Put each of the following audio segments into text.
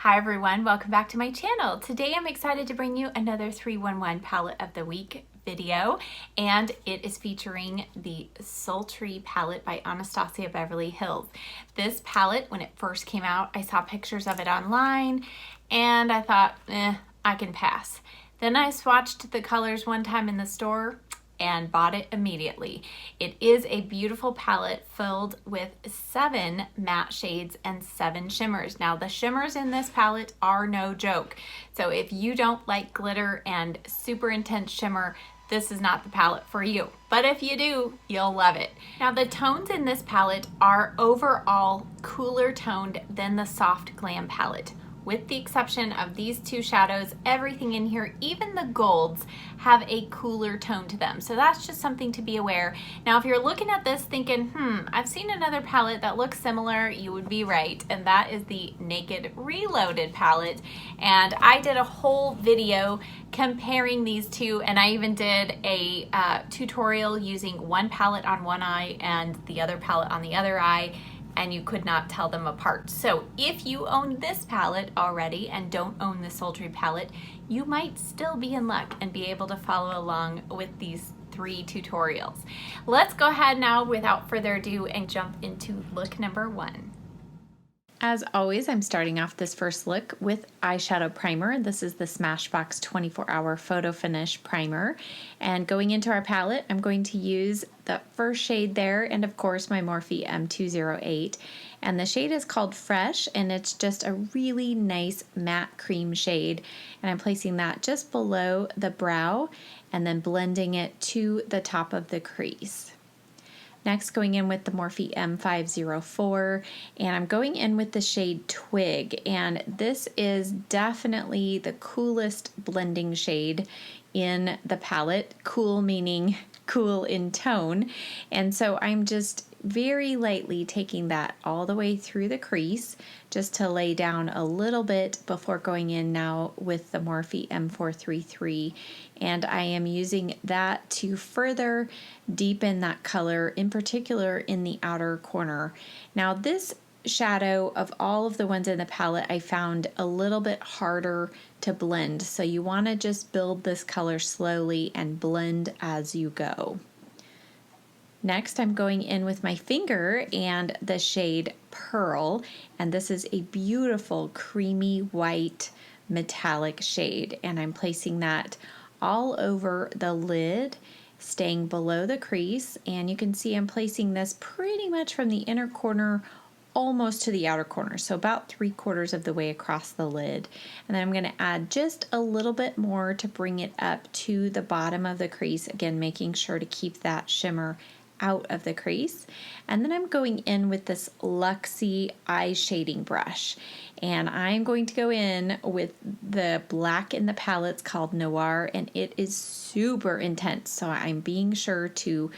Hi everyone, welcome back to my channel. Today I'm excited to bring you another 311 palette of the week video, and it is featuring the Sultry palette by Anastasia Beverly Hills. This palette, when it first came out, I saw pictures of it online and I thought, I can pass. Then I swatched the colors one time in the store and bought it immediately. It is a beautiful palette filled with 7 matte shades and 7 shimmers. Now the shimmers in this palette are no joke. So if you don't like glitter and super intense shimmer, this is not the palette for you. But if you do, you'll love it. Now the tones in this palette are overall cooler toned than the Soft Glam palette. With the exception of these 2 shadows, everything in here, even the golds, have a cooler tone to them. So that's just something to be aware. Now, if you're looking at this thinking, I've seen another palette that looks similar, you would be right. And that is the Naked Reloaded palette. And I did a whole video comparing these two, and I even did a tutorial using one palette on one eye and the other palette on the other eye, and you could not tell them apart. So if you own this palette already and don't own the Sultry palette, you might still be in luck and be able to follow along with these 3 tutorials. Let's go ahead now, without further ado, and jump into look number 1. As always, I'm starting off this first look with eyeshadow primer. This is the Smashbox 24-Hour Photo Finish Primer. And going into our palette, I'm going to use the first shade there, and of course my Morphe M208. And the shade is called Fresh, and it's just a really nice matte cream shade. And I'm placing that just below the brow and then blending it to the top of the crease. Next, going in with the Morphe M504, and I'm going in with the shade Twig, and this is definitely the coolest blending shade in the palette. Cool meaning cool in tone, and so I'm just very lightly taking that all the way through the crease just to lay down a little bit before going in now with the Morphe M433, and I am using that to further deepen that color, in particular in the outer corner. Now this shadow, of all of the ones in the palette, I found a little bit harder to blend, so you want to just build this color slowly and blend as you go. Next, I'm going in with my finger and the shade Pearl, and this is a beautiful creamy white metallic shade, and I'm placing that all over the lid, staying below the crease, and you can see I'm placing this pretty much from the inner corner almost to the outer corner, so about 3/4 of the way across the lid. And then I'm going to add just a little bit more to bring it up to the bottom of the crease, again making sure to keep that shimmer out of the crease. And then I'm going in with this Luxie eye shading brush, and I'm going to go in with the black in the palette called Noir, and it is super intense, so I'm being sure to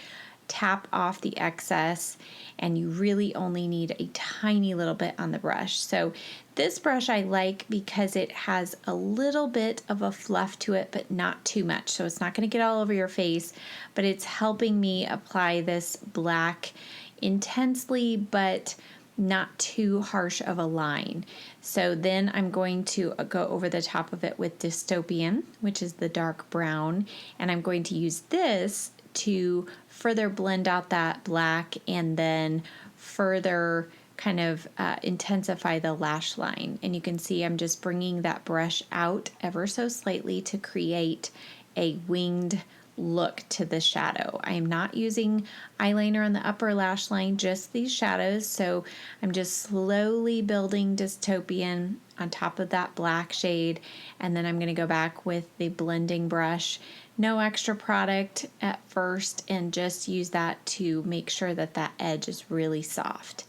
tap off the excess, and you really only need a tiny little bit on the brush. So this brush I like because it has a little bit of a fluff to it, but not too much. So it's not going to get all over your face, but it's helping me apply this black intensely, but not too harsh of a line. So then I'm going to go over the top of it with Dystopian, which is the dark brown, and I'm going to use this to further blend out that black and then further kind of intensify the lash line. And you can see I'm just bringing that brush out ever so slightly to create a winged look to the shadow. I am not using eyeliner on the upper lash line, just these shadows. So I'm just slowly building Dystopian on top of that black shade, and then I'm going to go back with the blending brush. No extra product at first, and just use that to make sure that that edge is really soft.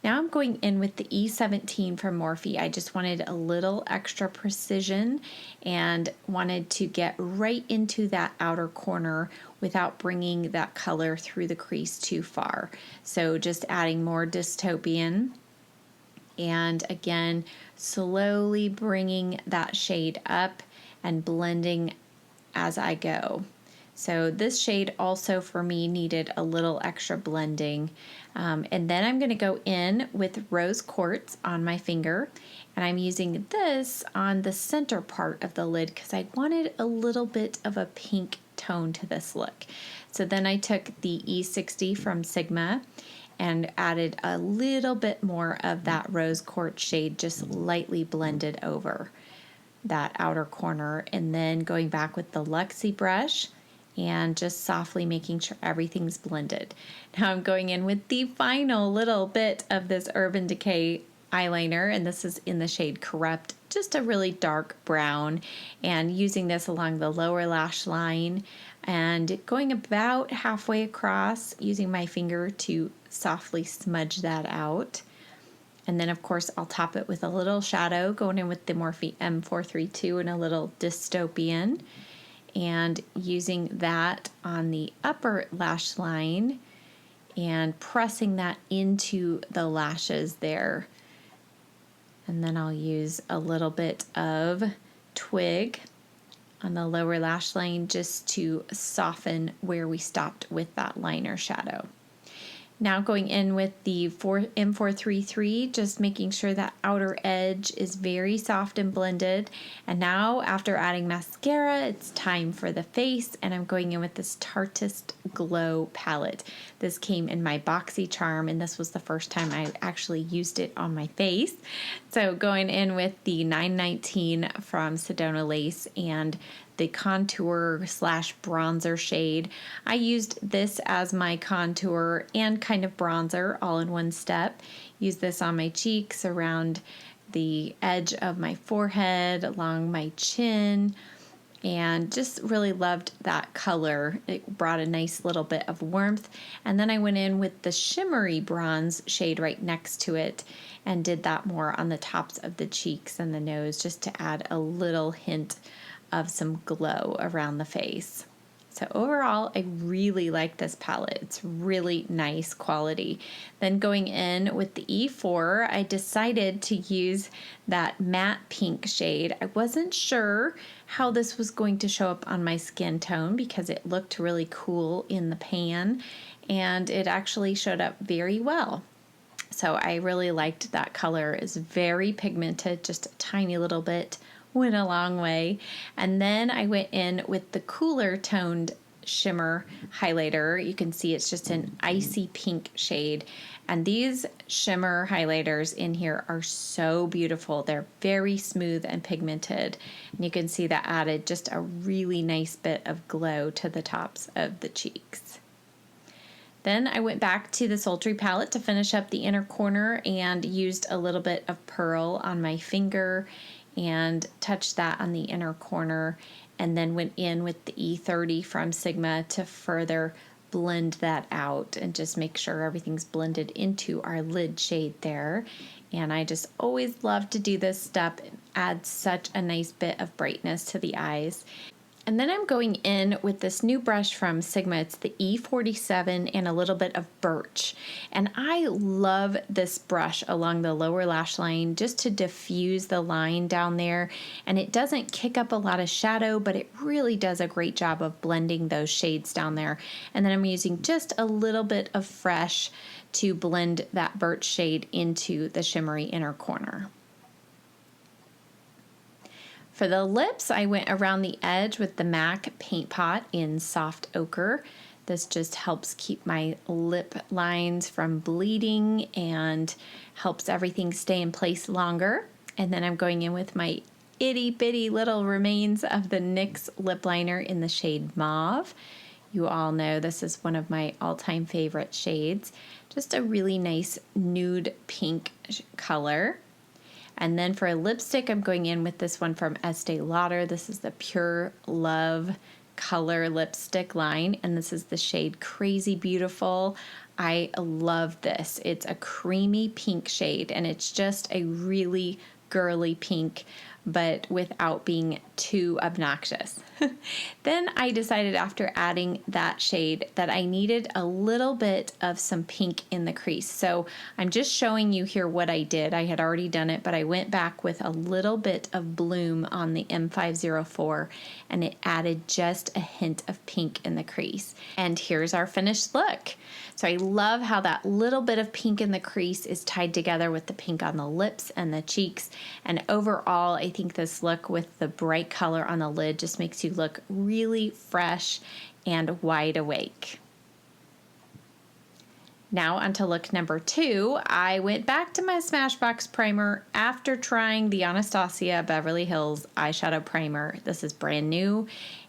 Now I'm going in with the E17 from Morphe. I just wanted a little extra precision and wanted to get right into that outer corner without bringing that color through the crease too far. So just adding more Dystopian, and again slowly bringing that shade up and blending as I go. So this shade also for me needed a little extra blending. And then I'm going to go in with Rose Quartz on my finger, and I'm using this on the center part of the lid because I wanted a little bit of a pink tone to this look. So then I took the E60 from Sigma and added a little bit more of that Rose Quartz shade, just lightly blended over that outer corner, and then going back with the Luxie brush and just softly making sure everything's blended. Now I'm going in with the final little bit of this Urban Decay eyeliner, and this is in the shade Corrupt, just a really dark brown, and using this along the lower lash line and going about halfway across, using my finger to softly smudge that out. And then of course I'll top it with a little shadow, going in with the Morphe M432 and a little Dystopian, and using that on the upper lash line and pressing that into the lashes there. And then I'll use a little bit of Twig on the lower lash line just to soften where we stopped with that liner shadow. Now going in with the M433, just making sure that outer edge is very soft and blended. And now after adding mascara, it's time for the face, and I'm going in with this Tarteist Glow palette. This came in my Boxycharm, and this was the first time I actually used it on my face. So going in with the 919 from Sedona Lace and the contour slash bronzer shade. I used this as my contour and kind of bronzer all in one step. Use this on my cheeks, around the edge of my forehead, along my chin, and just really loved that color. It brought a nice little bit of warmth. And then I went in with the shimmery bronze shade right next to it and did that more on the tops of the cheeks and the nose, just to add a little hint of some glow around the face. So overall, I really like this palette. It's really nice quality. Then going in with the E4, I decided to use that matte pink shade. I wasn't sure how this was going to show up on my skin tone because it looked really cool in the pan, and it actually showed up very well. So I really liked that color. It's very pigmented, just a tiny little bit. Went a long way. And then I went in with the cooler toned shimmer highlighter. You can see it's just an icy pink shade. And these shimmer highlighters in here are so beautiful. They're very smooth and pigmented. And you can see that added just a really nice bit of glow to the tops of the cheeks. Then I went back to the Sultry palette to finish up the inner corner and used a little bit of pearl on my finger and touched that on the inner corner, and then went in with the E30 from Sigma to further blend that out and just make sure everything's blended into our lid shade there. And I just always love to do this step. It adds such a nice bit of brightness to the eyes. And then I'm going in with this new brush from Sigma. It's the E47 and a little bit of birch. And I love this brush along the lower lash line just to diffuse the line down there. And it doesn't kick up a lot of shadow, but it really does a great job of blending those shades down there. And then I'm using just a little bit of Fresh to blend that birch shade into the shimmery inner corner. For the lips, I went around the edge with the MAC Paint Pot in Soft Ochre. This just helps keep my lip lines from bleeding and helps everything stay in place longer. And then I'm going in with my itty bitty little remains of the NYX Lip Liner in the shade Mauve. You all know this is one of my all-time favorite shades. Just a really nice nude pink color. And then for a lipstick, I'm going in with this one from Estee Lauder. This is the Pure Love color lipstick line, and this is the shade Crazy Beautiful. I love this. It's a creamy pink shade, and it's just a really girly pink, but without being too obnoxious. Then I decided after adding that shade that I needed a little bit of some pink in the crease. So I'm just showing you here what I did. I had already done it, but I went back with a little bit of bloom on the M504 and it added just a hint of pink in the crease. And here's our finished look. So I love how that little bit of pink in the crease is tied together with the pink on the lips and the cheeks. And overall, I think this look with the bright color on the lid just makes you look really fresh and wide awake. Now onto look number 2. I went back to my Smashbox primer after trying the Anastasia Beverly Hills eyeshadow primer. This is brand new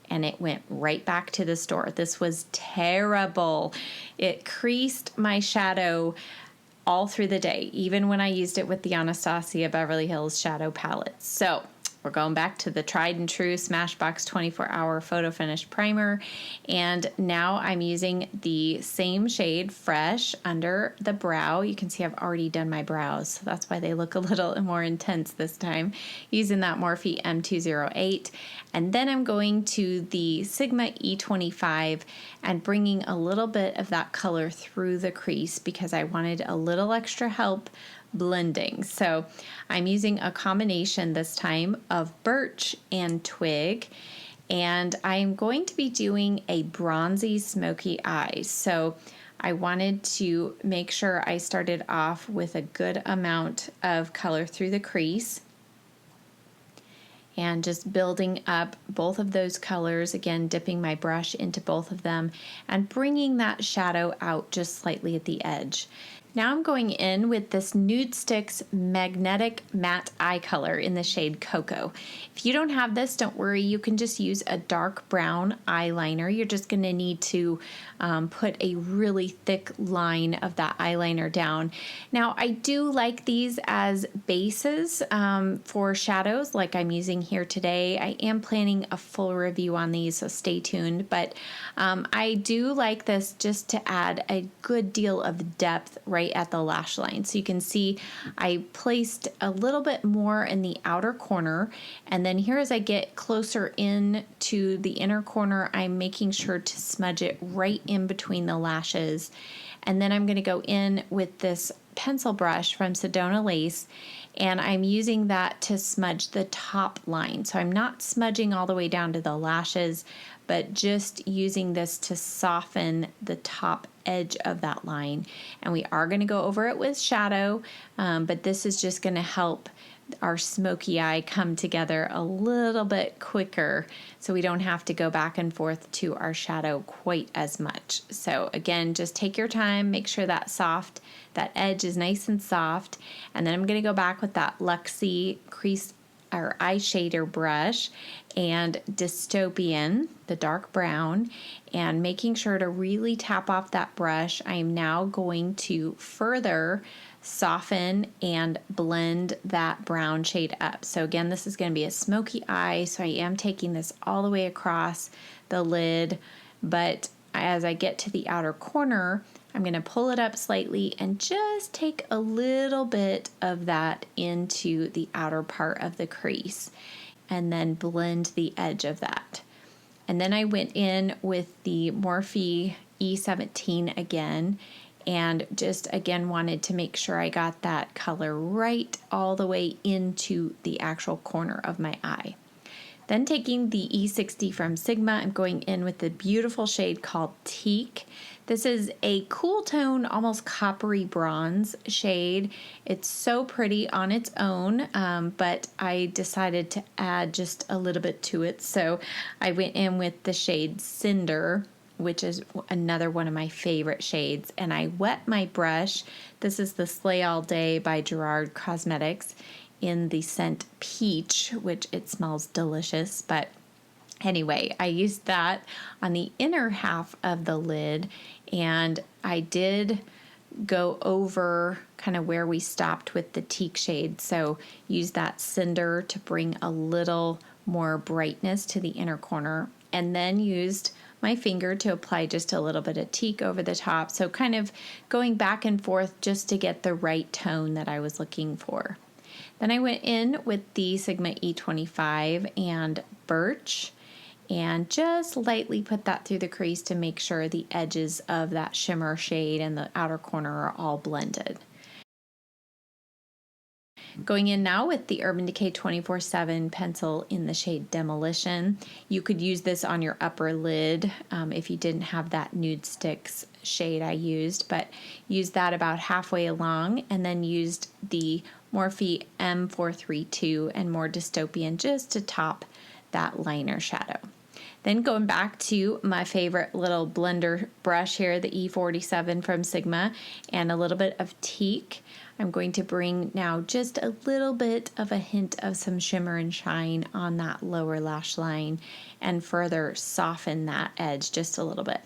and it went right back to the store. This was terrible. It creased my shadow all through the day, even when I used it with the Anastasia Beverly Hills shadow palette. So we're going back to the tried and true Smashbox 24-hour photo finish primer, and now I'm using the same shade, Fresh, under the brow. You can see I've already done my brows, so that's why they look a little more intense this time, using that Morphe M208. And then I'm going to the Sigma E25 and bringing a little bit of that color through the crease because I wanted a little extra help blending. So I'm using a combination this time of birch and twig, and I'm going to be doing a bronzy smoky eye. So I wanted to make sure I started off with a good amount of color through the crease and just building up both of those colors, again dipping my brush into both of them and bringing that shadow out just slightly at the edge. Now I'm going in with this Nude Sticks Magnetic Matte Eye Color in the shade Cocoa. If you don't have this, don't worry, you can just use a dark brown eyeliner. You're just going to need to put a really thick line of that eyeliner down. Now I do like these as bases for shadows like I'm using here today. I am planning a full review on these, so stay tuned, but I do like this just to add a good deal of depth right at the lash line. So you can see I placed a little bit more in the outer corner, and then here as I get closer in to the inner corner, I'm making sure to smudge it right in between the lashes. And then I'm going to go in with this pencil brush from Sedona Lace, and I'm using that to smudge the top line. So I'm not smudging all the way down to the lashes, but just using this to soften the top edge of that line. And we are going to go over it with shadow, but this is just going to help our smoky eye come together a little bit quicker so we don't have to go back and forth to our shadow quite as much. So again, just take your time, make sure that edge is nice and soft, and then I'm going to go back with that Luxie crease or eye shader brush and Dystopian, the dark brown, and making sure to really tap off that brush. I am now going to further soften and blend that brown shade up. So again, this is going to be a smoky eye, so I am taking this all the way across the lid, but as I get to the outer corner, I'm going to pull it up slightly and just take a little bit of that into the outer part of the crease and then blend the edge of that. And then I went in with the Morphe E17 again and just again wanted to make sure I got that color right all the way into the actual corner of my eye. Then taking the E60 from Sigma, I'm going in with the beautiful shade called Teak. This is a cool tone, almost coppery bronze shade. It's so pretty on its own, but I decided to add just a little bit to it. So I went in with the shade Cinder, which is another one of my favorite shades, and I wet my brush. This is the Slay All Day by Gerard Cosmetics in the scent Peach, which it smells delicious, but anyway, I used that on the inner half of the lid, and I did go over kind of where we stopped with the Teak shade, so use that Cinder to bring a little more brightness to the inner corner, and then used my finger to apply just a little bit of Teak over the top, so kind of going back and forth just to get the right tone that I was looking for. Then I went in with the Sigma E25 and Birch, and just lightly put that through the crease to make sure the edges of that shimmer shade and the outer corner are all blended. Going in now with the Urban Decay 24/7 pencil in the shade Demolition. You could use this on your upper lid if you didn't have that Nude Sticks shade I used, but use that about halfway along, and then used the Morphe M432 and more Dystopian just to top that liner shadow. Then going back to my favorite little blender brush here, the E47 from Sigma, and a little bit of teak. I'm going to bring now just a little bit of a hint of some shimmer and shine on that lower lash line and further soften that edge just a little bit.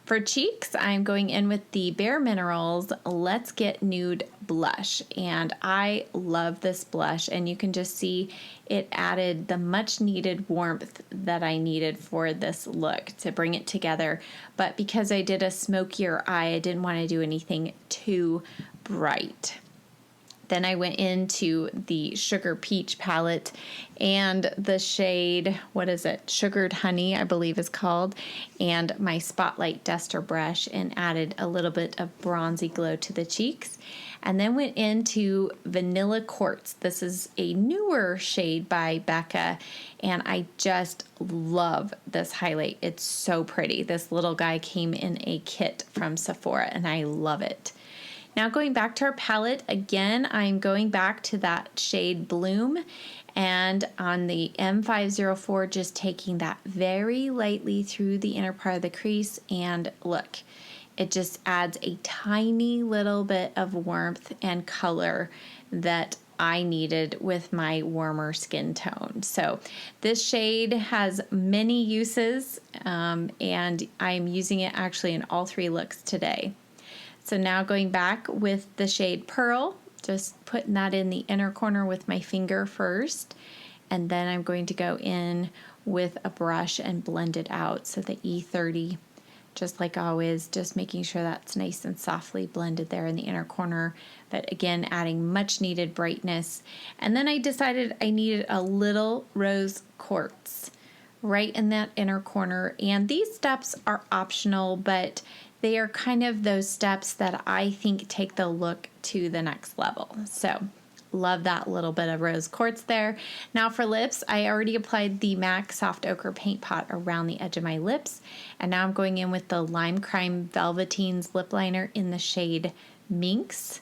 For cheeks, I'm going in with the Bare Minerals Let's Get Nude blush, and I love this blush, and you can just see it added the much needed warmth that I needed for this look to bring it together. But because I did a smokier eye, I didn't want to do anything too bright. Then I went into the Sugar Peach palette and the shade, what is it? Sugared Honey, I believe is called, and my Spotlight Duster brush, and added a little bit of bronzy glow to the cheeks. And then went into Vanilla Quartz. This is a newer shade by Becca, and I just love this highlight. It's so pretty. This little guy came in a kit from Sephora, and I love it. Now going back to our palette, again, I'm going back to that shade Bloom, and on the M504, just taking that very lightly through the inner part of the crease, and look, it just adds a tiny little bit of warmth and color that I needed with my warmer skin tone. So this shade has many uses, and I'm using it actually in all three looks today. So now going back with the shade Pearl, just putting that in the inner corner with my finger first, and then I'm going to go in with a brush and blend it out. So the E30, just like always, just making sure that's nice and softly blended there in the inner corner, but again, adding much needed brightness. And then I decided I needed a little rose quartz right in that inner corner, and these steps are optional, but they are kind of those steps that I think take the look to the next level. So love that little bit of rose quartz there. Now for lips, I already applied the MAC Soft Ochre Paint Pot around the edge of my lips. And now I'm going in with the Lime Crime Velveteen's lip liner in the shade Minx.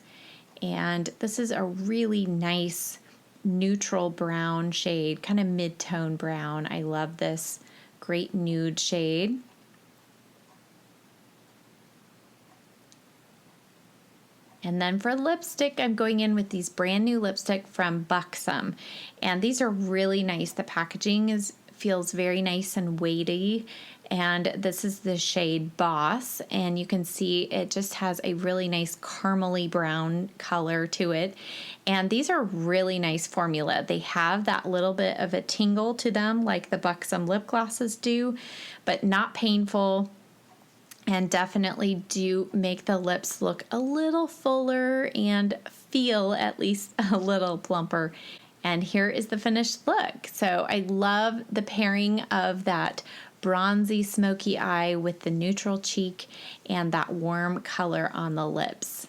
And this is a really nice neutral brown shade, kind of mid-tone brown. I love this great nude shade. And then for lipstick, I'm going in with these brand new lipstick from Boxycharm, and these are really nice. The packaging feels very nice and weighty, and this is the shade Boss, and you can see it just has a really nice caramely brown color to it. And these are really nice formula. They have that little bit of a tingle to them like the Boxycharm lip glosses do, but not painful. And definitely do make the lips look a little fuller and feel at least a little plumper. And here is the finished look. So I love the pairing of that bronzy smoky eye with the neutral cheek and that warm color on the lips.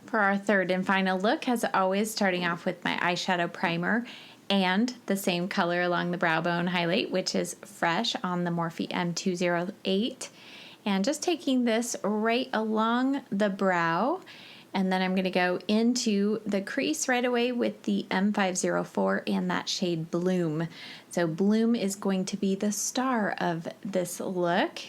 For our third and final look, as always, starting off with my eyeshadow primer and the same color along the brow bone highlight, which is Fresh on the Morphe M208. And just taking this right along the brow, and then I'm going to go into the crease right away with the M504 and that shade Bloom. So Bloom is going to be the star of this look.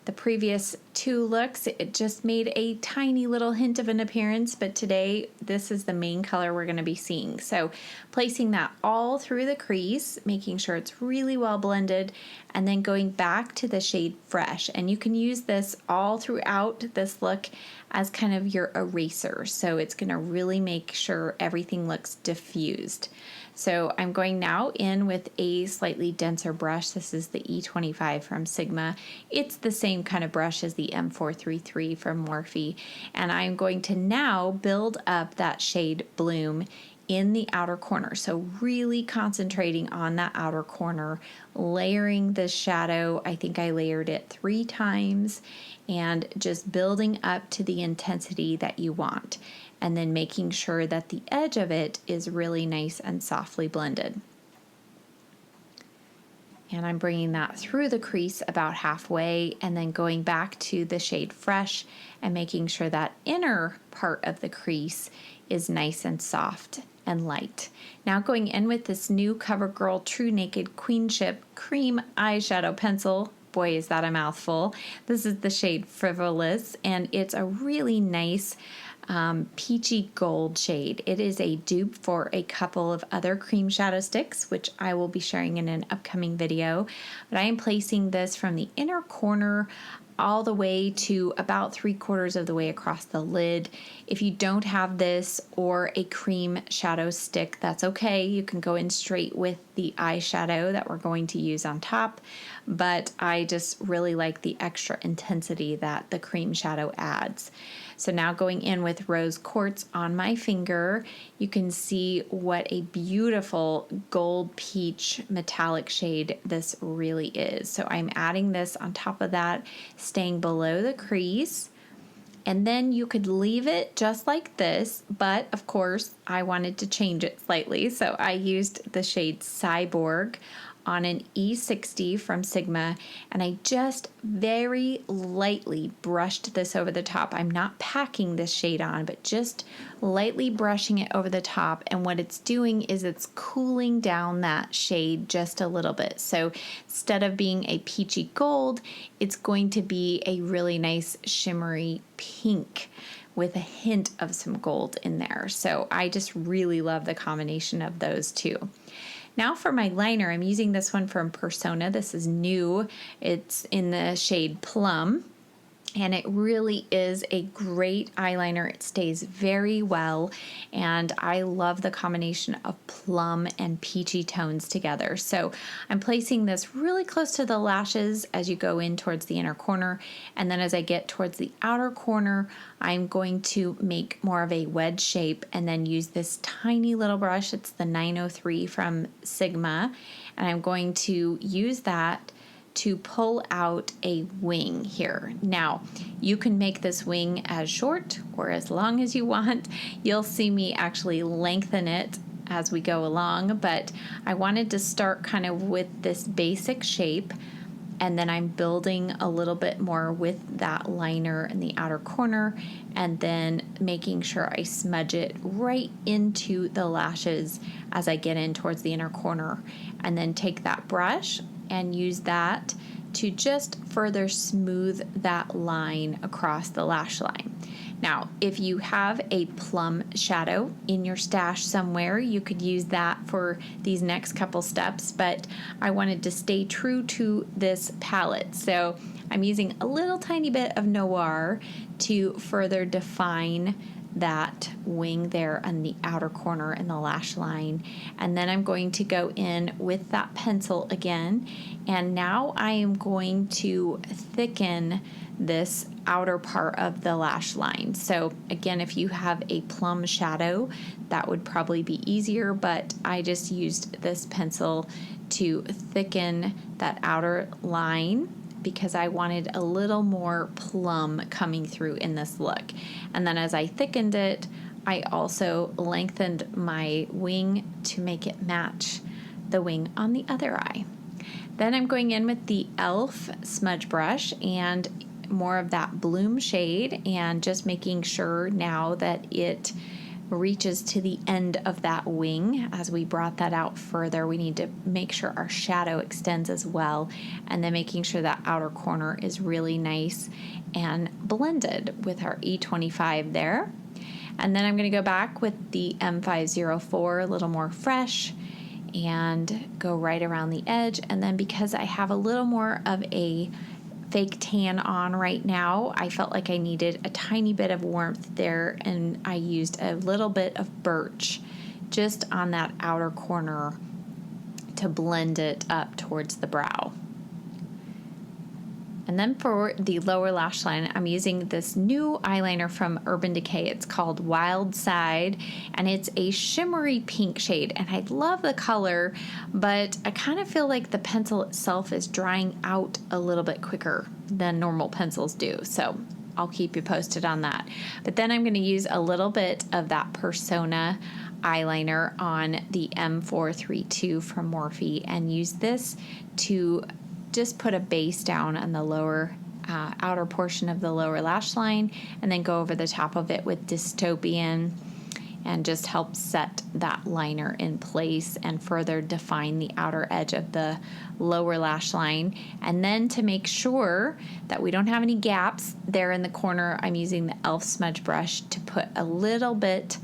The previous two looks, it just made a tiny little hint of an appearance, but today this is the main color we're going to be seeing. So placing that all through the crease, making sure it's really well blended, and then going back to the shade Fresh. And you can use this all throughout this look as kind of your eraser. So it's going to really make sure everything looks diffused. So I'm going now in with a slightly denser brush. This is the E25 from Sigma. It's the same kind of brush as the the M433 from Morphe. And I'm going to now build up that shade Bloom in the outer corner. So really concentrating on that outer corner, layering the shadow. I think I layered it 3 times, and just building up to the intensity that you want. And then making sure that the edge of it is really nice and softly blended. And I'm bringing that through the crease about halfway, and then going back to the shade Fresh and making sure that inner part of the crease is nice and soft and light. Now going in with this new CoverGirl True Naked Queenship Cream Eyeshadow Pencil. Boy, is that a mouthful. This is the shade Frivolous, and it's a really nice peachy gold shade. It is a dupe for a couple of other cream shadow sticks, which I will be sharing in an upcoming video. But I am placing this from the inner corner all the way to about 3/4 of the way across the lid. If you don't have this or a cream shadow stick, that's okay. You can go in straight with the eyeshadow that we're going to use on top, but I just really like the extra intensity that the cream shadow adds. So now going in with Rose Quartz on my finger, you can see what a beautiful gold peach metallic shade this really is. So I'm adding this on top of that, staying below the crease. And then you could leave it just like this, but of course I wanted to change it slightly. So I used the shade Cyborg on an E60 from Sigma, and I just very lightly brushed this over the top. I'm not packing this shade on, but just lightly brushing it over the top, and what it's doing is it's cooling down that shade just a little bit. So instead of being a peachy gold, it's going to be a really nice shimmery pink with a hint of some gold in there. So I just really love the combination of those two. Now for my liner, I'm using this one from Persona. This is new. It's in the shade Plum, and it really is a great eyeliner. It stays very well, and I love the combination of plum and peachy tones together. So I'm placing this really close to the lashes as you go in towards the inner corner, and then as I get towards the outer corner, I'm going to make more of a wedge shape and then use this tiny little brush. It's the 903 from Sigma, and I'm going to use that to pull out a wing here. Now, you can make this wing as short or as long as you want. You'll see me actually lengthen it as we go along, but I wanted to start kind of with this basic shape, and then I'm building a little bit more with that liner in the outer corner, and then making sure I smudge it right into the lashes as I get in towards the inner corner, and then take that brush and use that to just further smooth that line across the lash line. Now, if you have a plum shadow in your stash somewhere, you could use that for these next couple steps, but I wanted to stay true to this palette. So I'm using a little tiny bit of Noir to further define that wing there on the outer corner and the lash line, and then I'm going to go in with that pencil again, and now I am going to thicken this outer part of the lash line. So again, if you have a plum shadow, that would probably be easier, but I just used this pencil to thicken that outer line because I wanted a little more plum coming through in this look. And then as I thickened it, I also lengthened my wing to make it match the wing on the other eye. Then I'm going in with the e.l.f. smudge brush and more of that Bloom shade, and just making sure now that it reaches to the end of that wing. As we brought that out further, we need to make sure our shadow extends as well, and then making sure that outer corner is really nice and blended with our E25 there. And then I'm going to go back with the M504, a little more fresh, and go right around the edge. And then because I have a little more of a fake tan on right now, I felt like I needed a tiny bit of warmth there, and I used a little bit of birch just on that outer corner to blend it up towards the brow. And then for the lower lash line, I'm using this new eyeliner from Urban Decay. It's called Wild Side, and it's a shimmery pink shade. And I love the color, but I kind of feel like the pencil itself is drying out a little bit quicker than normal pencils do. So I'll keep you posted on that. But then I'm going to use a little bit of that Persona eyeliner on the M432 from Morphe and use this to just put a base down on the lower outer portion of the lower lash line, and then go over the top of it with Dystopian and just help set that liner in place and further define the outer edge of the lower lash line. And then to make sure that we don't have any gaps there in the corner, I'm using the e.l.f. smudge brush to put a little bit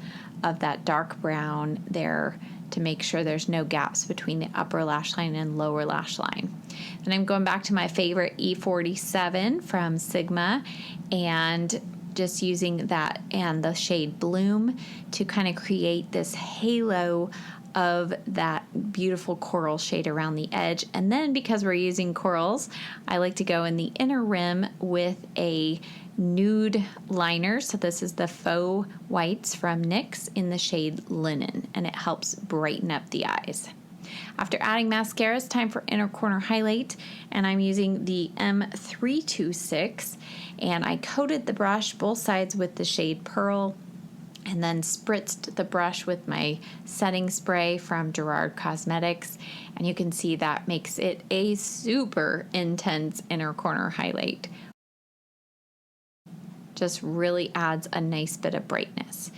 of that dark brown there to make sure there's no gaps between the upper lash line and lower lash line. And I'm going back to my favorite E47 from Sigma and just using that and the shade Bloom to kind of create this halo of that beautiful coral shade around the edge. And then because we're using corals, I like to go in the inner rim with a nude liner. So this is the Faux Whites from NYX in the shade Linen, and it helps brighten up the eyes. After adding mascara, it's time for inner corner highlight, and I'm using the M326, and I coated the brush both sides with the shade Pearl, and then spritzed the brush with my setting spray from Gerard Cosmetics, and you can see that makes it a super intense inner corner highlight. Just really adds a nice bit of brightness.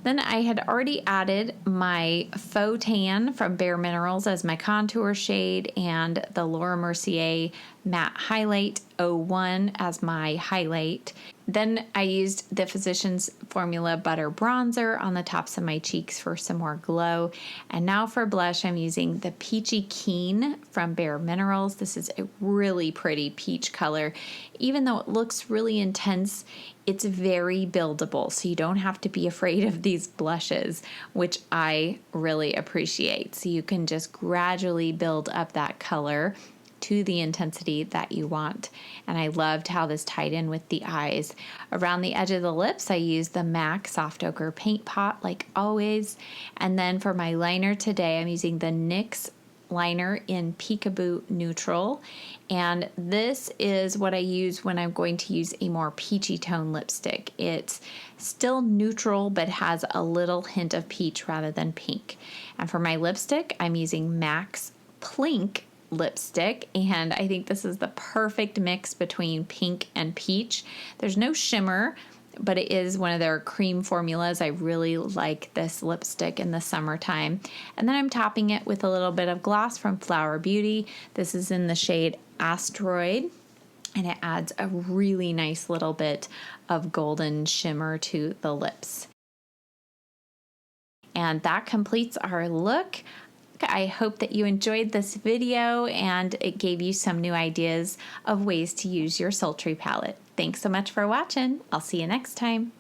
Then I had already added my Faux Tan from Bare Minerals as my contour shade and the Laura Mercier Matte Highlight 01 as my highlight. Then I used the Physicians Formula Butter Bronzer on the tops of my cheeks for some more glow. And now for blush, I'm using the Peachy Keen from Bare Minerals. This is a really pretty peach color. Even though it looks really intense, it's very buildable, so you don't have to be afraid of these blushes, which I really appreciate. So you can just gradually build up that color to the intensity that you want. And I loved how this tied in with the eyes. Around the edge of the lips, I used the MAC Soft Ochre Paint Pot, like always. And then for my liner today, I'm using the NYX liner in Peekaboo Neutral, and this is what I use when I'm going to use a more peachy tone lipstick. It's still neutral but has a little hint of peach rather than pink. And for my lipstick, I'm using MAC's Plink lipstick, and I think this is the perfect mix between pink and peach. There's no shimmer, but it is one of their cream formulas. I really like this lipstick in the summertime. And then I'm topping it with a little bit of gloss from Flower Beauty. This is in the shade Asteroid, and it adds a really nice little bit of golden shimmer to the lips. And that completes our look. I hope that you enjoyed this video and it gave you some new ideas of ways to use your Sultry palette. Thanks so much for watching. I'll see you next time.